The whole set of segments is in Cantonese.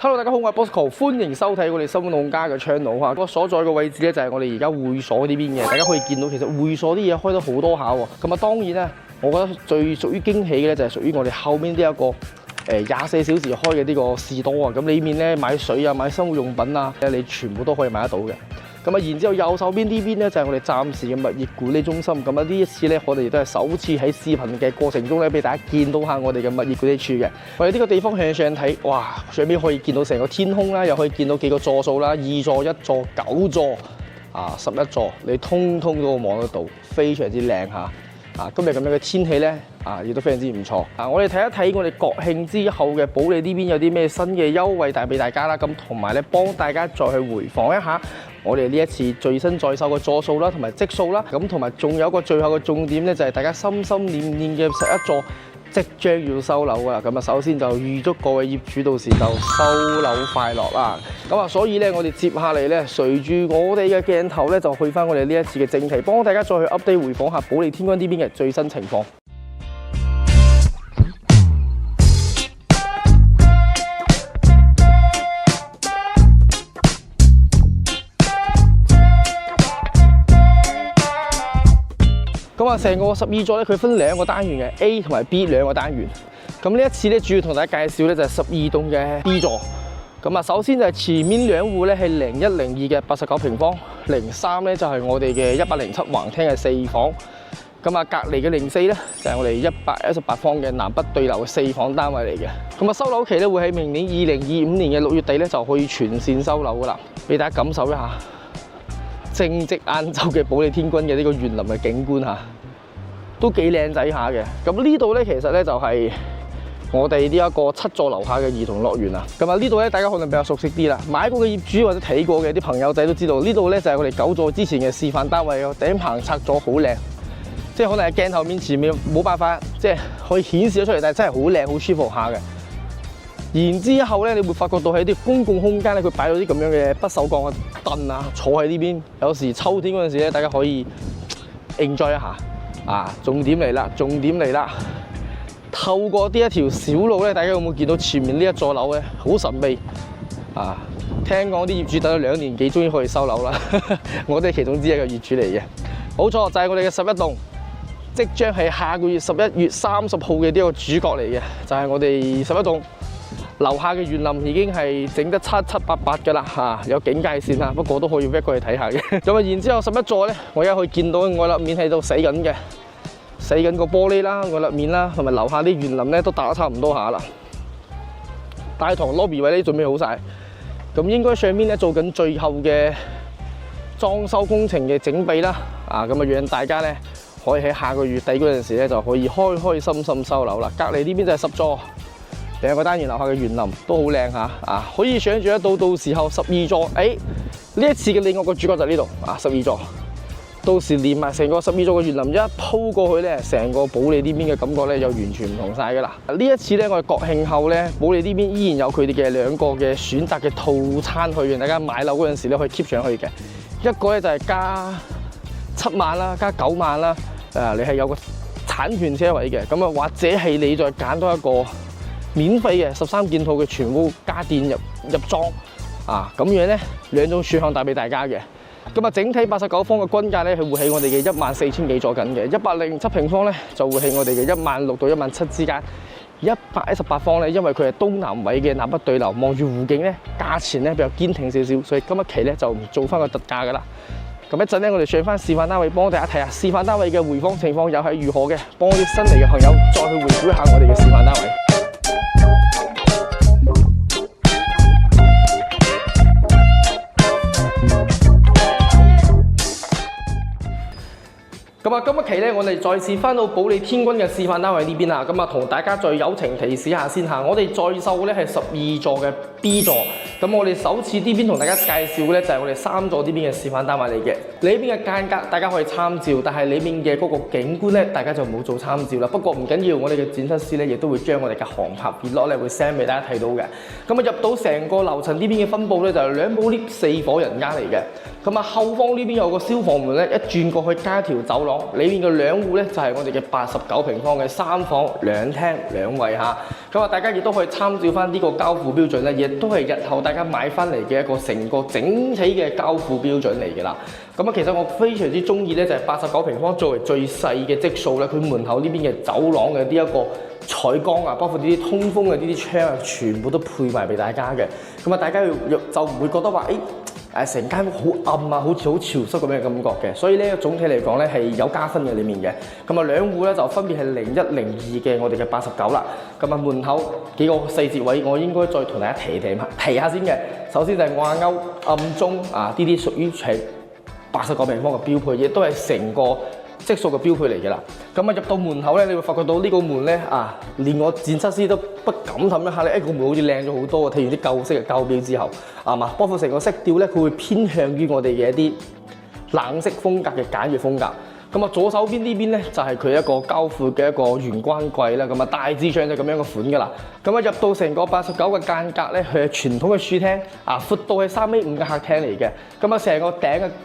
Hello， 大家好，我係 Bosco， 歡迎收睇我哋新弄家嘅 channel 嚇。我所在嘅位置咧就係我哋而家會所呢邊嘅，大家可以見到其實會所啲嘢開得好多下喎。咁啊當然咧，我覺得最屬於驚喜嘅咧就係屬於我哋後面呢一個24小時開嘅呢個士多啊。咁裏面咧買水啊、買生活用品啊，你全部都可以買得到嘅。咁啊，然之後右手邊呢邊咧就係我哋暫時嘅物業管理中心。咁啊，呢一次咧，我哋亦都係首次喺視頻嘅過程中咧，俾大家見到下我哋嘅物業管理處嘅。我哋呢個地方向上睇，哇！上邊可以見到成個天空啦，又可以見到幾個座數啦，2座、1座、9座啊、11座，你通通都望得到，非常之靚嚇。啊，今日咁樣嘅天氣咧，亦都非常之唔錯。我哋睇一睇我哋國慶之後嘅保利呢邊有啲咩新嘅優惠帶俾大家啦。咁同埋咧，幫大家再去回訪一下我哋呢一次最新在售嘅座數啦，同埋積數啦。咁同埋仲有一個最後嘅重點咧，就係大家心心念念嘅11座即將要收樓㗎啦。咁啊，首先就預祝各位業主到時就收樓快樂啦。咁啊，所以咧，我哋接下嚟咧，隨住我哋嘅鏡頭咧，就去翻我哋呢一次嘅正題，幫大家再去 update 回訪下保利天君呢邊嘅最新情況。咁啊，成個12座咧，佢分兩個單元嘅 A 同埋 B 兩個單元。咁呢一次咧，主要同大家介紹咧就係12棟嘅 B 座。咁啊，首先就係前面兩戶咧係01、02嘅89平方，03咧就係我哋嘅107橫廳嘅4房。咁啊，隔離嘅04咧就係我哋118方嘅南北對流嘅4房單位嚟嘅。咁啊，收樓期咧會喺明年2025年嘅6月底咧就可以全線收樓噶啦，俾大家感受一下正值晏晝嘅保利天君嘅呢個園林嘅景觀嚇，都幾靚仔下嘅。咁呢度咧其實咧就係我哋呢一個7座樓下嘅兒童樂園啊。咁啊呢度咧大家可能比較熟悉啲啦，買過嘅業主或者睇過嘅啲朋友仔都知道，呢度咧就係我哋9座之前嘅示範單位，個頂棚拆咗好靚，即係可能喺鏡頭面前面冇辦法即係可以顯示咗出嚟，但係真係好靚好舒服下嘅。然之後咧，你會發覺到喺啲公共空間咧，佢擺咗啲咁樣嘅不鏽鋼嘅凳啊，坐喺呢邊。有時秋天嗰陣時咧，大家可以 enjoy 一下。重點嚟啦，重點嚟啦！透過呢一條小路咧，大家有冇見到前面呢一座樓咧？好神秘啊！聽講啲業主等咗2年幾，終於可以收樓啦。我哋其中之一個業主嚟嘅，冇錯就係我哋嘅11棟，即將係下個月11月30號嘅呢個主角嚟嘅，就係我哋11棟。樓下嘅園林已經係整得七七八八㗎啦嚇，有警戒線啦，不過都可以 walk 過去睇下嘅。咁啊，然之後11座咧，我而家可以見到外立面喺度死緊嘅，死緊個玻璃啦、外立面啦，同埋樓下啲園林咧都打得差唔多下啦。大堂 lobby 位咧準備好晒，咁應該上面咧做緊最後嘅裝修工程嘅整備啦。咁啊，讓大家咧可以喺下個月底嗰陣時咧就可以開開心心收樓啦。隔離呢邊就係10座。兩個單元樓下嘅園林都好靚嚇，可以想象得到，到時候12座，呢一次嘅另外個主角就係呢度12座，到時連埋成個12座嘅園林一鋪過去咧，成個保利呢邊嘅感覺咧就完全唔同晒㗎啦。呢一次咧，我哋國慶後咧，保利呢邊依然有佢哋嘅兩個嘅選擇嘅套餐去，讓大家買樓嗰陣時咧可以 keep 上去嘅。一個咧就係加7萬啦，加9萬啦，你係有個產權車位嘅，咁啊或者係你再揀多一個免費嘅13件套嘅全屋家電入裝咁樣咧，兩種選項帶俾大家嘅。咁啊，整體89方嘅均價咧，係會喺我哋嘅14000幾左緊嘅；107平方咧，就會喺我哋嘅16000到17000之間；118方咧，因為佢係東南位嘅南北對流，望住湖景咧，價錢咧比較堅挺少少，所以今一期咧就做翻個特價噶啦。咁一陣咧，我哋上翻示範單位，幫大家睇下示範單位嘅回訪情況又係如何嘅，幫啲新嚟嘅朋友再去回顧一下我哋嘅示範單位。咁啊，今一期咧，我哋再次翻到保利天君嘅示範單位呢邊啦。咁啊，同大家再友情提示一下先嚇。我哋在售咧係12座嘅 B 座。咁我哋首次呢邊同大家介紹嘅咧就係我哋3座呢邊嘅示範單位嚟嘅。呢邊嘅間隔大家可以參照，但係裏面嘅嗰個景觀咧，大家就冇做參照啦。不過唔緊要，我哋嘅展示師咧亦都會將我哋嘅航拍片落咧會 send 俾大家睇到嘅。咁啊，入到成個樓層呢邊嘅分佈咧就係2部 lift 4伙人家嚟嘅。咁啊，後方呢邊有個消防門咧，一轉過去加條走廊，裏面嘅2戶咧就係我哋嘅89平方嘅3房2廳2衛嚇。咁啊，大家亦都可以參照翻呢個交付標準咧，亦都係日後大家買翻嚟嘅一個成個整體嘅交付標準嚟嘅啦。咁啊，其實我非常之中意咧，就係89平方作為最細嘅積數咧，佢門口呢邊嘅走廊嘅呢一個採光啊，包括呢啲通風嘅呢啲窗啊，全部都配埋俾大家嘅。咁啊，大家就唔會覺得話成間屋好暗啊，好似好潮濕咁樣嘅感覺嘅。所以咧，總體嚟講咧係有加分嘅裡面嘅。咁啊，兩戶咧就分別係01、02嘅我哋嘅89啦。咁啊，門口幾個細節位，我應該再同大家提下先嘅。首先就係掛鈎、暗中啊，呢啲屬於係89平方嘅標配，亦都係成個積數嘅標配嚟嘅啦。咁啊，入到門口咧，你會發覺到呢個門咧啊，連我建設師都不敢諗一下咧，個門好似靚咗好多啊！睇完啲舊式嘅膠標之後，係嘛？包括成個色調咧，佢會偏向於我哋嘅一啲冷色風格嘅簡約風格。咁啊，左手邊呢邊咧就係佢一個交付嘅一個玄關櫃啦。咁啊，大致上就咁樣嘅款噶啦。咁啊，入到成個89嘅間隔咧，佢係傳統嘅書廳啊，闊到係3.5嘅客廳嚟嘅。咁啊，成個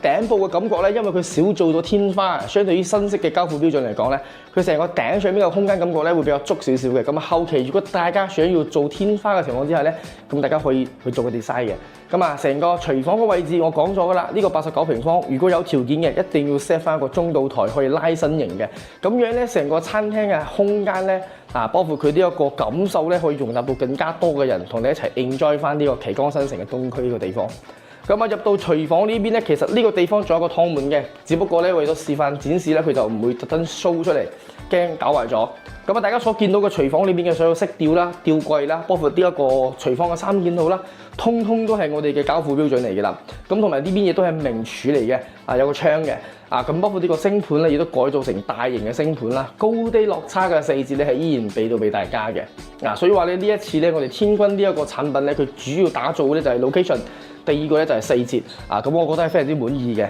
頂部嘅感覺咧，因為佢少做咗天花，相對於新式嘅交付標準嚟講咧，佢成個頂上邊嘅空間感覺咧會比較足少少嘅。咁啊，後期如果大家想要做天花嘅情況之下咧，咁大家可以去做個 design 嘅。咁啊，成個廚房嘅位置我講咗噶啦，呢個89平方，如果有條件嘅，一定要 set 翻一個中島台可以拉伸型嘅，咁樣咧成個餐廳嘅空間咧啊，包括佢呢一個感受咧，可以容納到更加多嘅人同你一齊 enjoy 翻呢個旗杆新城嘅東區呢個地方。咁啊，入到廚房呢邊咧，其實呢個地方仲有個湯門嘅，只不過咧為咗示範展示咧，佢就唔會特登 show 出嚟，驚搞壞咗。咁啊，大家所見到嘅廚房裏邊嘅所有色調啦、吊櫃啦，包括呢一個廚房嘅三件套啦，通通都係我哋嘅交付標準嚟嘅啦。咁同埋呢邊亦都係明柱嚟嘅，啊有個窗嘅，啊咁包括呢個星盤咧，亦都改造成大型嘅星盤啦，高低落差嘅細節咧係依然俾到俾大家嘅。嗱，所以話咧呢一次咧，我哋天君呢一個產品咧，佢主要打造嘅咧就係 location，第二個咧就係細節，啊咁我覺得係非常之滿意嘅。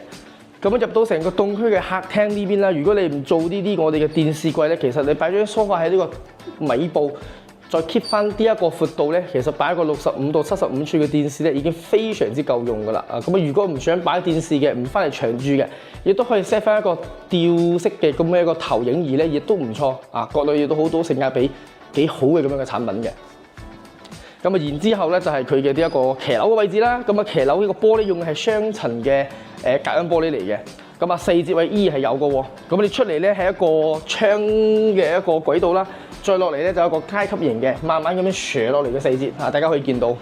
咁入到成個東區嘅客廳呢邊啦，如果你唔做呢啲我哋嘅電視櫃咧，其實你擺張梳化喺呢個尾部，再 keep 翻呢一個闊度咧，其實擺一個65到75寸嘅電視咧，已經非常之夠用噶啦。啊，咁啊，如果唔想擺電視嘅，唔翻嚟長住嘅，亦都可以 set 翻一個吊式嘅咁嘅一個投影儀咧，亦都唔錯。啊，各類亦都好多性價比幾好嘅咁樣嘅產品嘅。咁啊，然之後咧就係佢嘅呢一個騎樓嘅位置啦。咁啊，騎樓呢個玻璃用嘅係雙層嘅隔音玻璃嚟嘅。咁啊，四節位依然係有嘅喎。咁你出嚟咧係一個窗嘅一個軌道啦，再落嚟咧就有一個階級型嘅，慢慢咁樣斜落嚟嘅四節啊，大家可以見到。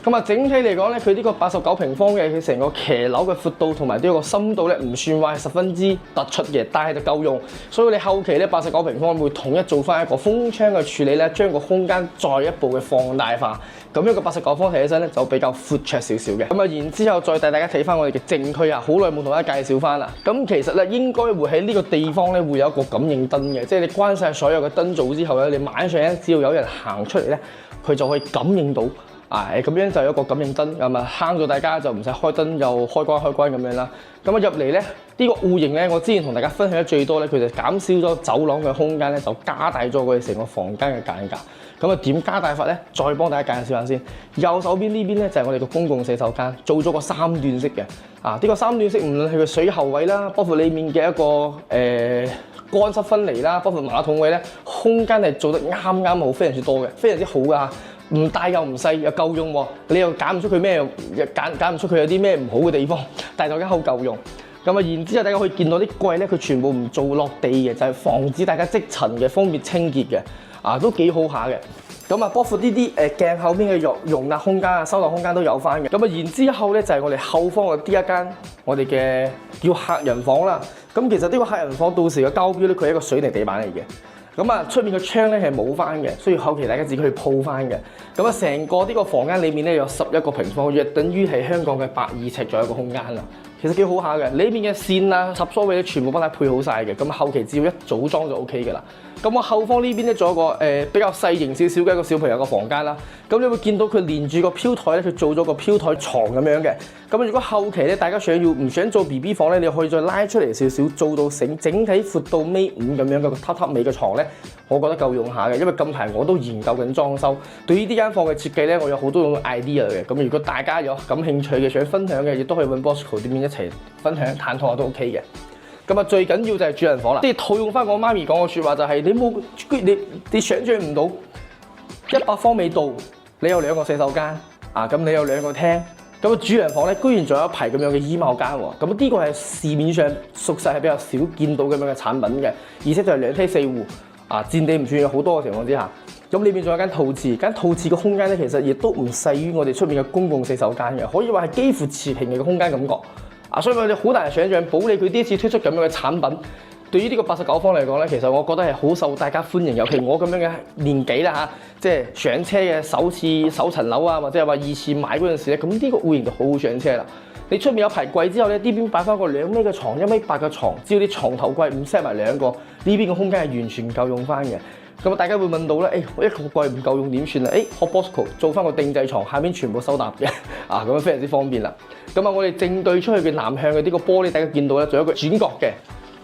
咁啊，整體嚟講咧，佢呢個89平方嘅佢成個騎樓嘅闊度同埋呢個深度咧，唔算話係十分之突出嘅，但係就夠用。所以你後期咧89平方會統一做翻一個風窗嘅處理咧，將個空間再一步嘅放大化，咁樣個89平方睇起身咧就比較闊綽少少嘅。咁啊，然之後再帶大家睇翻我哋嘅正區啊，好耐冇同大家介紹翻啦。咁其實咧應該會喺呢個地方咧會有一個感應燈嘅，即係你關晒所有嘅燈組之後咧，你晚上咧只要有人行出嚟咧，佢就可以感應到。咁樣就有一個感應燈，咁啊慳咗大家就唔使開燈又開關咁樣啦。咁啊入嚟咧，呢個戶型咧，我之前同大家分享得最多咧，佢就減少咗走廊嘅空間咧，就加大咗佢哋成個房間嘅間隔。咁啊點加大法咧？再幫大家介紹下先。右手邊呢邊咧就係我哋個公共洗手間，做咗個3段式嘅。呢個3段式唔論係個水喉位啦，包括裏面嘅一個乾濕分離啦，包括馬桶位咧，空間係做得啱好，非常之多嘅，非常之好㗎。唔大又唔細又夠用喎，你又揀唔出佢咩，揀唔出佢有啲咩唔好嘅地方，但係就間好夠用。咁啊，然之後大家可以見到啲櫃咧，佢全部唔做落地嘅，就係防止大家積塵嘅，方便清潔嘅，都幾好下嘅。咁啊，包括呢啲鏡後邊嘅容納空間啊、收納空間都有翻嘅。咁啊，然之後咧就係我哋後方嘅呢一間我哋嘅叫客人房啦。咁其實呢個客人房到時嘅交標咧，佢係一個水泥地板嚟嘅。咁啊，出面個窗咧係冇翻嘅，所以後期大家自己去鋪翻嘅。咁啊，成個呢個房間裏面咧有11個平方，約等於係香港嘅120尺左右一個空間啦。其實幾好下嘅，裏面嘅線啊、插座位咧全部幫你配好晒嘅。咁後期只要一組裝就 OK 嘅啦。咁我後方呢邊咧仲有個比較細型少少嘅一個小朋友嘅房間啦。咁你會見到佢連住個飄台咧，佢做咗個飄台床咁樣嘅。咁如果後期咧大家唔想做 BB 房咧，你可以再拉出嚟少少，做到整體闊到米5咁樣嘅個榻榻米嘅床咧，我覺得夠用下嘅。因為近排我都研究緊裝修，對於呢間房嘅設計咧，我有好多種 idea 嘅。咁如果大家有感興趣嘅，想分享嘅，亦都可以揾 Bosco 呢邊一齊分享探討下都 OK 嘅。咁啊，最緊要就係主人房啦。即係套用翻我媽咪講嘅説話，就係你想象唔到100方未到，你有2個洗手間啊，咁你有2個廳，咁啊主人房咧居然仲有一排咁樣嘅衣帽間喎。咁呢個係市面上屬實係比較少見到咁樣嘅產品嘅，而且就係2梯4戶啊，佔地唔算有好多嘅情況之下。咁裏面仲有間套廁，間套廁嘅空間咧，其實亦都唔細於我哋出面嘅公共洗手間嘅，可以話係幾乎持平嘅空間感覺。啊，所以我哋好難想象，保利佢呢一次推出咁樣嘅產品，對於呢個89方嚟講咧，其實我覺得係好受大家歡迎。尤其我咁樣嘅年紀啦嚇，即係上車嘅首層樓啊，或者係話2次買嗰陣時咧，咁呢個戶型就好好上車啦。你出面有排櫃之後咧，呢邊擺翻個2米嘅床、1米8嘅床，只要啲床頭櫃唔 set 埋2個，呢邊嘅空間係完全夠用翻嘅。咁啊，大家會問到咧，我一個櫃唔夠用點算啊？學 Bosco 做翻個定製床，下邊全部收納嘅，啊咁樣非常之方便啦。咁啊，我哋正對出去嘅南向嘅呢個玻璃，大家見到咧，仲有一個轉角嘅，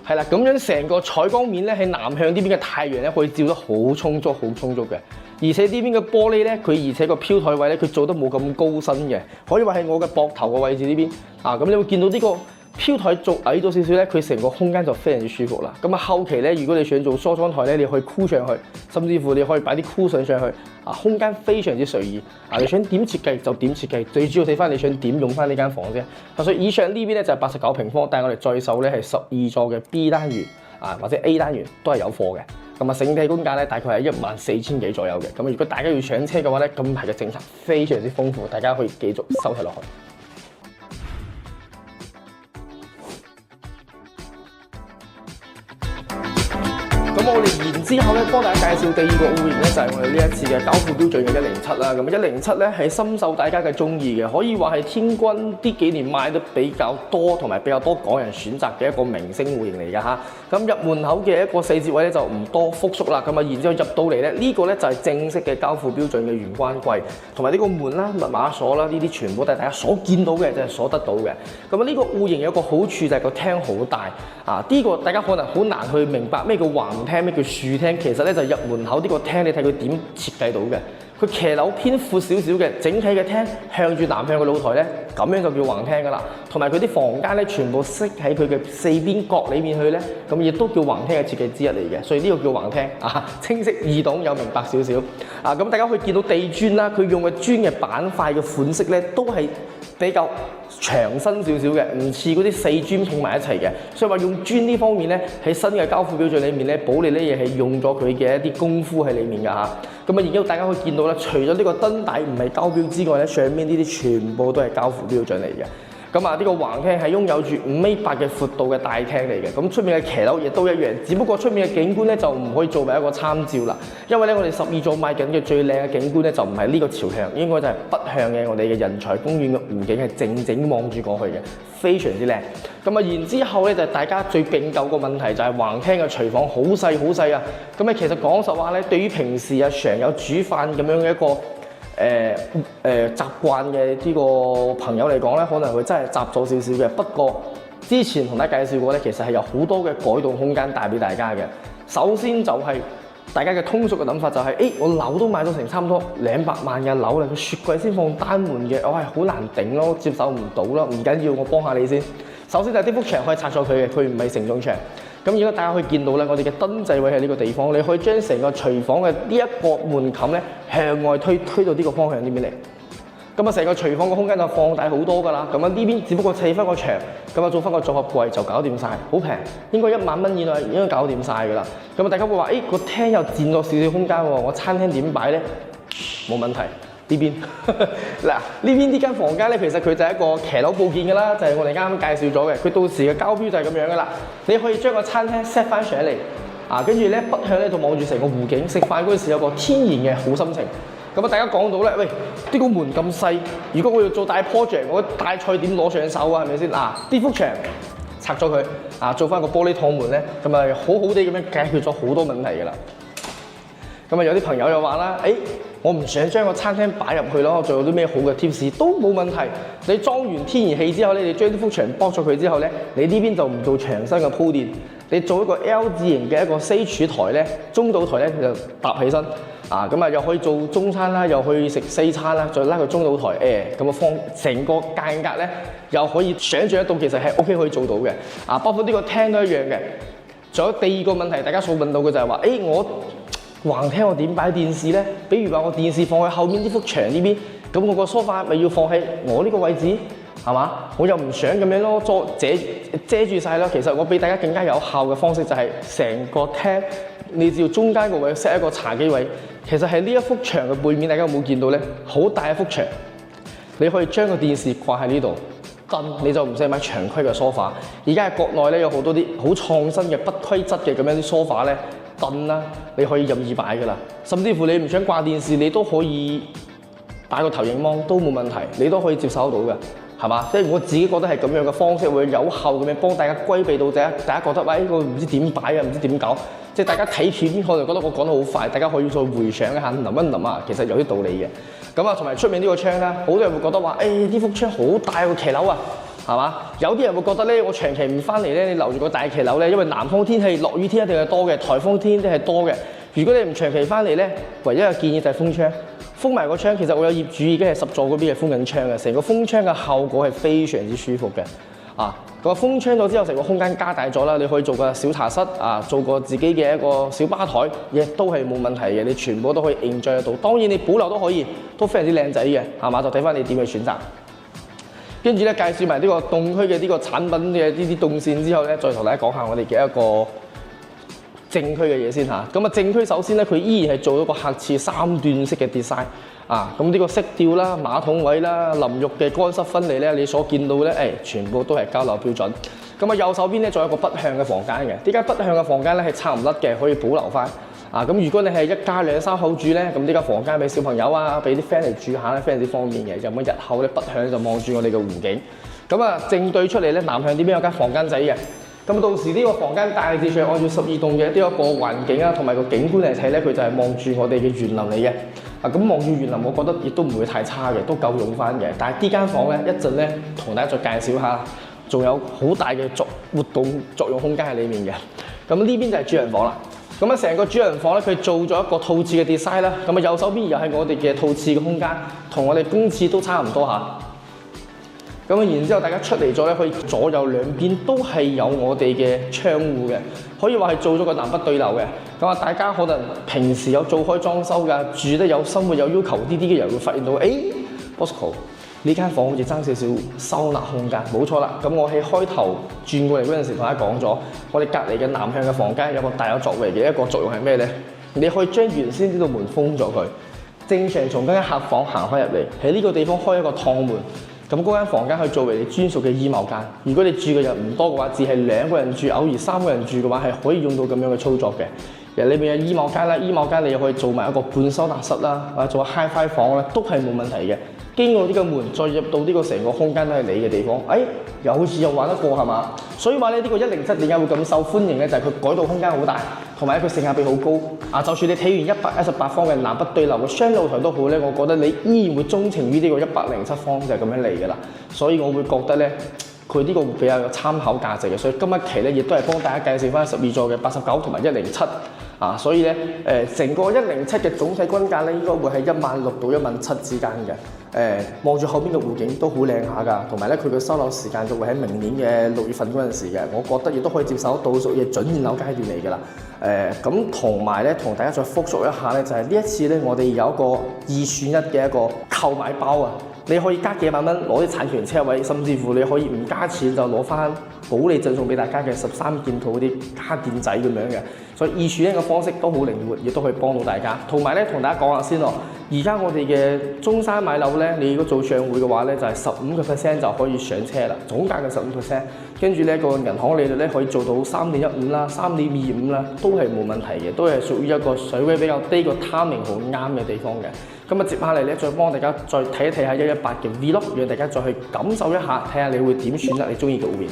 係啦，咁樣成個採光面咧喺南向呢邊嘅太陽咧，可以照得好充足嘅。而且呢邊嘅玻璃咧，佢而且個飄台位咧，佢做得冇咁高身嘅，可以話係我嘅膊頭嘅位置呢邊。啊，咁你會見到呢個飄台做矮咗少少咧，佢成個空間就非常之舒服啦。咁啊，後期咧，如果你想做梳妝台咧，你可以箍上去，甚至乎你可以擺啲箍上去，啊，空間非常之隨意。啊，你想點設計就點設計，最主要睇翻你想點用翻呢間房啫。所以以上呢邊咧就係89平方，但係我哋在手咧係12座嘅 B 單元啊，或者 A 單元都係有貨嘅。咁啊，整體官價咧大概係14000幾左右嘅。咁如果大家要上車嘅話咧，近排嘅政策非常之豐富，大家可以繼續收睇落去。咁我哋然之後咧，幫大家介紹第2個戶型咧，就係我哋呢一次嘅交付標準嘅107啦。咁107咧係深受大家嘅中意嘅，可以話係天君呢幾年賣得比較多同埋比較多港人選擇嘅一個明星戶型嚟㗎嚇。咁入門口嘅一個細節位咧就唔多複述啦。咁啊，然之後入到嚟咧，呢個咧就係正式嘅交付標準嘅玄關櫃，同埋呢個門啦、密碼鎖啦，呢啲全部都係大家所見到嘅，就係所得到嘅。咁啊，呢個戶型有一個好處就係個廳好大啊！呢個大家可能好難去明白咩叫橫廳，咩叫豎廳，其實咧就入門口呢個廳，你睇佢點設計到嘅。佢騎樓偏闊少少嘅，整體嘅廳向住南向嘅露台咧，咁樣就叫橫廳噶啦。同埋佢啲房間咧，全部塞喺佢嘅4邊角裏面去咧，咁亦都叫橫廳嘅設計之一嚟嘅。所以呢個叫橫廳啊，清晰易懂又明白少少啊。咁大家可以見到地磚啦，佢用嘅磚嘅板塊嘅款式咧，都係比較長身少少嘅，唔似嗰啲4磚拼埋一齊嘅。所以話用磚呢方面咧，喺新嘅交付標準裏面咧，保利咧亦係用咗佢嘅一啲功夫喺裡面㗎嚇。咁啊，而家大家可以見到啦，除咗呢個燈帶唔係交標之外咧，上面呢啲全部都係交付標準嚟嘅。咁啊，呢個橫廳係擁有住5.8米嘅闊度嘅大廳嚟嘅。咁出面嘅騎樓亦都一樣，只不過出面嘅景觀咧就唔可以作為一個參照啦。因為咧，我哋12座賣緊嘅最靚嘅景觀咧就唔係呢個朝向，應該就係北向嘅我哋嘅人才公園嘅湖景係靜靜望住過去嘅，非常之靚。咁啊，然之後咧就係大家最並舊個問題就係橫廳嘅廚房好細啊。咁啊，其實講實話咧，對於平時啊常有煮飯咁樣嘅一個習慣嘅呢個朋友嚟講咧，可能會真係雜咗少少嘅。不過之前同大家介紹過咧，其實係有好多嘅改動空間帶俾大家嘅。首先就係大家嘅通俗嘅諗法就係，我樓都買到成差唔多200萬嘅樓啦，個雪櫃先放單門嘅，我係好難頂咯，接受唔到咯。唔緊要，我幫下你先。首先就係呢幅牆可以拆咗佢嘅，佢唔係承重牆。咁而家大家可以見到咧，我哋嘅燈掣位喺呢個地方，你可以將成個廚房嘅呢一個門檻咧向外推到呢個方向呢邊嚟。咁啊，成個廚房嘅空間就放大好多㗎啦。咁啊，呢邊只不過砌翻個牆，咁啊做翻個組合櫃就搞掂晒，好平，應該1萬蚊以內應該搞掂晒㗎啦。咁啊，大家會話，個廳又佔咗少少空間喎，我餐廳點擺咧？冇問題。呢邊嗱，呢邊呢間房間咧，其實佢就係一個騎樓佈建㗎啦，就係我哋啱啱介紹咗嘅。佢到時嘅交標就係咁樣㗎啦。你可以將個餐廳 set 翻上嚟，啊，跟住咧北向咧就望住成個湖景，食飯嗰陣時有個天然嘅好心情。咁啊，大家講到咧，喂，呢個門咁細，如果我要做大 project，我大菜點攞上手啊？係咪先？嗱，呢幅牆拆咗佢，啊，做翻個玻璃趟門咧，咁啊好好地咁樣解決咗好多問題㗎啦。咁啊，有啲朋友又話啦，我唔想將個餐廳擺入去咯，仲有啲咩好嘅 tips 都冇問題。你裝完天然氣之後咧，你將呢幅牆剝咗佢之後咧，你呢邊就唔做牆身嘅鋪墊，你做一個 L 字形嘅一個西廚台咧，中島台咧就搭起身。咁又可以做中餐啦，又可以食西餐啦，再拉個中島台，咁啊成個間隔咧，又可以想像得到其實係 OK 可以做到嘅。包括呢個廳都一樣嘅。仲有第二個問題，大家所問到嘅就係話，我橫廳我點擺電視咧？比如話我電視放喺後面呢幅牆呢邊，咁我個梳化咪要放喺我呢個位置，係嘛？我又唔想咁樣咯，遮住晒啦。其實我俾大家更加有效嘅方式就係成個廳。你只要中間個位 set 一個茶几位，其實係呢一幅牆嘅背面，大家有冇見到咧？好大一幅牆，你可以將個電視掛喺呢度，你就唔使買長規嘅梳化。而家喺國內咧有好多啲好創新嘅不規則嘅咁樣啲梳化咧、凳啦，你可以任意擺噶啦。甚至乎你唔想掛電視，你都可以擺個投影芒都冇問題，你都可以接受到嘅。係嘛？即係我自己覺得係咁樣嘅方式會有效咁樣幫大家規避到大家覺得喂，我唔知點擺啊，唔知點搞。即係大家睇片可能覺得我講得好快，大家可以再回想一下，諗一諗啊，其實有啲道理嘅。咁啊，同埋出面呢個窗啦，好多人會覺得話，呢幅窗好大個騎樓啊，係嘛？有啲人會覺得咧，我長期唔翻嚟咧，你留住個大騎樓咧，因為南方天氣落雨天一定係多嘅，颱風天都係多嘅。如果你唔長期翻嚟咧，唯一嘅建議就係封窗。封埋個窗，其實我有業主已經係10座嗰邊係封緊窗嘅，成個封窗嘅效果係非常之舒服嘅。咁封窗咗之後，成個空間加大咗啦，你可以做個小茶室做個自己嘅一個小吧台，亦都係冇問題嘅，你全部都可以 enjoy 得到。當然你保留都可以，都非常之靚仔嘅，係嘛？就睇翻你點去選擇。跟住咧介紹埋呢個凍區嘅呢個產品嘅呢啲動線之後咧，再同大家講下我哋嘅一個正區嘅嘢先嚇。咁正區首先咧，佢依然係做咗個客廁3段式嘅 design。咁呢個色調啦、馬桶位啦、淋浴嘅乾濕分離咧，你所見到咧，全部都係交流標準。咁右手邊咧仲有一個北向嘅房間嘅，呢間北向嘅房間咧係拆唔甩嘅，可以保留翻。咁如果你係一家2、3口住咧，咁呢間房間俾小朋友啊，俾啲 friend 嚟住下咧，非常之方便嘅。咁日後咧北向就望住我哋嘅湖景。咁正對出嚟咧，南向呢邊有間房間仔嘅。咁到時呢個房間大致上按照12棟嘅呢一個環境啊，同埋個景觀嚟睇咧，佢就係望住我哋嘅園林嚟嘅。咁望住園林，我覺得亦都唔會太差嘅，都夠用翻嘅。但係呢間房咧，一陣咧同大家再介紹下，仲有好大嘅活動作用空間喺裡面嘅。咁呢邊就係主人房啦。咁成個主人房咧，佢做咗一個套廁嘅 design 啦。咁右手邊又係我哋嘅套廁嘅空間，同我哋公廁都差唔多嚇。咁然之後，大家出嚟咗咧，可以左右兩邊都係有我哋嘅窗戶嘅，可以話係做咗個南北對流嘅。咁大家可能平時有做開裝修㗎，住得有生活有要求啲嘅人會發現到，Bosco 呢間房好似爭少少收納空間，冇錯啦。咁我喺開頭轉過嚟嗰陣時，同大家講咗，我哋隔離嘅南向嘅房間有個大有作為嘅一個作用係咩咧？你可以將原先呢度門封咗佢，正常從間客房行開入嚟，喺呢個地方開一個趟門。咁嗰間房間可以作為你專屬嘅衣帽間。如果你住嘅人唔多嘅話，只係2個人住，偶爾3個人住嘅話，係可以用到咁樣嘅操作嘅。其實裏面有衣帽間啦，衣帽間你又可以做埋一個半收納室啦，或者做個 HiFi 房啦，都係冇問題嘅。經過呢個門，再入到呢個成個空間都係你嘅地方，又好似又玩得過係嘛？所以話咧，呢個107點解會咁受歡迎咧？就係佢改動空間好大，同埋佢性價比好高。就算你睇完118方嘅南北對流嘅雙露台都好咧，我覺得你依然會鍾情於呢個107方就係咁樣嚟㗎啦。所以我會覺得咧，佢呢個會比較有參考價值嘅。所以今一期咧，亦都係幫大家介紹翻12座嘅89同埋107。所以咧，成個107嘅總體均價咧，應該會喺16000到17000之間嘅。望住後邊嘅湖景都好靚下㗎，同埋咧佢嘅收樓時間就會喺明年嘅6月份嗰陣時嘅，我覺得亦都可以接受到屬於準現樓階段嚟㗎啦。咁同埋咧，同大家再復述一下咧，就係呢一次咧，我哋有一個2選1嘅一個購買包啊！你可以加幾百蚊攞啲產權車位，甚至乎你可以唔加錢就攞翻保利贈送俾大家嘅13件套嗰啲家電仔咁樣嘅，所以2選1嘅方式都好靈活，亦都可以幫到大家。同埋咧，同大家講下先咯，而家我哋嘅中山買樓咧，你如果做上會嘅話咧，就係15% 就可以上車啦，總價嘅15%。跟住呢個銀行利率咧可以做到3.15啦、3.25啦，都係冇問題嘅，都係屬於一個水位比較低、個 timing 好啱嘅地方嘅。咁接下嚟咧，再幫大家再睇一睇下118嘅 Vlog，讓大家再去感受一下，睇下你會點選擇你中意嘅屋苑。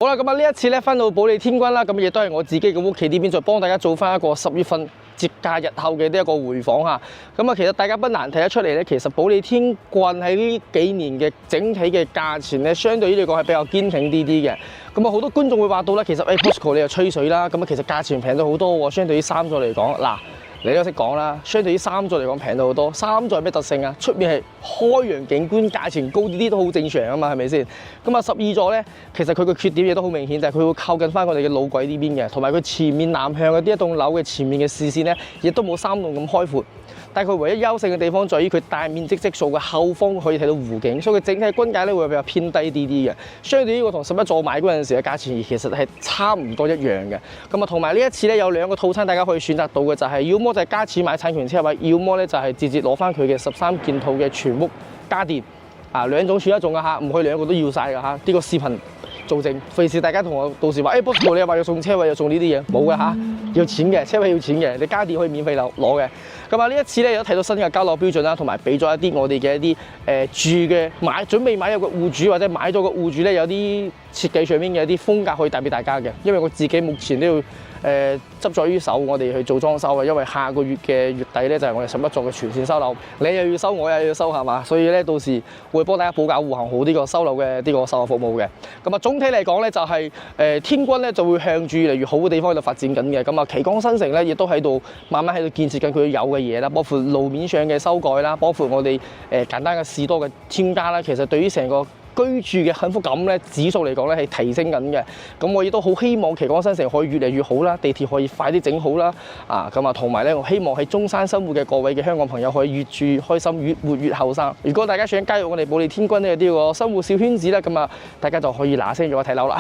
好啦，咁啊呢一次咧翻到保利天君啦，咁亦都係我自己嘅屋企呢邊，再幫大家做翻一個10月份節假日後嘅呢一個回訪嚇。咁啊，其實大家不難睇得出嚟咧，其實保利天君喺呢幾年嘅整體嘅價錢咧，相對於嚟講係比較堅挺啲嘅。咁啊，好多觀眾會話到啦，其實Bosco 你又吹水啦，咁啊其實價錢平咗好多喎，相對於3座嚟講嗱。你都識講啦，相對於3座嚟講平到好多。3座有咩特性啊？出面係開揚景觀，價錢高啲都好正常啊嘛，係咪先？咁啊12座咧，其實佢個缺點亦都好明顯，就係佢會靠近翻我哋嘅路軌呢邊嘅，同埋佢前面南向嘅呢一棟樓嘅前面嘅視線咧，亦都冇3棟咁開闊。但係佢唯一優勝嘅地方在於佢大面積積數嘅後方可以睇到湖景，所以佢整體均價咧會比較偏低啲嘅。相對於我同11座買嗰陣時嘅價錢，其實係差唔多一樣嘅。咁啊，同埋呢一次咧有2個套餐大家可以選擇到嘅，就係要麼就係加錢買產權車位，要麼咧就係直接攞翻佢嘅13件套嘅全屋家電啊，2種選一種嘅嚇，唔可以2個都要晒嘅嚇。呢個視頻做證，費事大家同我到時話Bosco 你又話要送車位又送呢啲嘢，冇嘅嚇，要錢嘅車位要錢嘅，你家電可以免費攞嘅。咁啊呢一次咧有睇到新嘅交樓標準啦，同埋俾咗一啲我哋嘅一啲住嘅準備買入嘅戶主或者買咗嘅戶主咧有啲設計上面嘅一啲風格可以帶俾大家嘅，因為我自己目前都要執在於手，我哋去做裝修嘅，因為下個月嘅月底咧就係我哋11座嘅全線收樓，你又要收，我又要收係嘛，所以咧到時會幫大家保駕護航好呢個收樓嘅呢個售後服務嘅。咁啊總體嚟講咧就係天君咧就會向住越嚟越好嘅地方喺度發展緊嘅。咁啊旗江新城咧亦都喺度慢慢喺度建設緊佢有嘅嘢啦，包括路面上嘅修改啦，包括我哋簡單嘅士多嘅添加啦，其實對於成個居住嘅幸福感咧指數嚟講咧係提升緊嘅。咁我亦都好希望旗江新城可以越嚟越好啦，地鐵可以快啲整好啦。咁啊同埋咧，我希望喺中山生活嘅各位嘅香港朋友可以越住開心，越活越後生。如果大家想加入我哋保利天君嘅呢個生活小圈子咧，咁啊大家就可以嗱聲咗睇樓啦。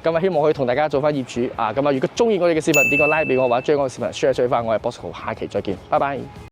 咁啊希望可以同大家做翻業主啊。咁啊如果中意我哋嘅視頻，點個 like 俾我，或者將我嘅視頻 share 翻，我係 Bosco， 下期再見，拜拜。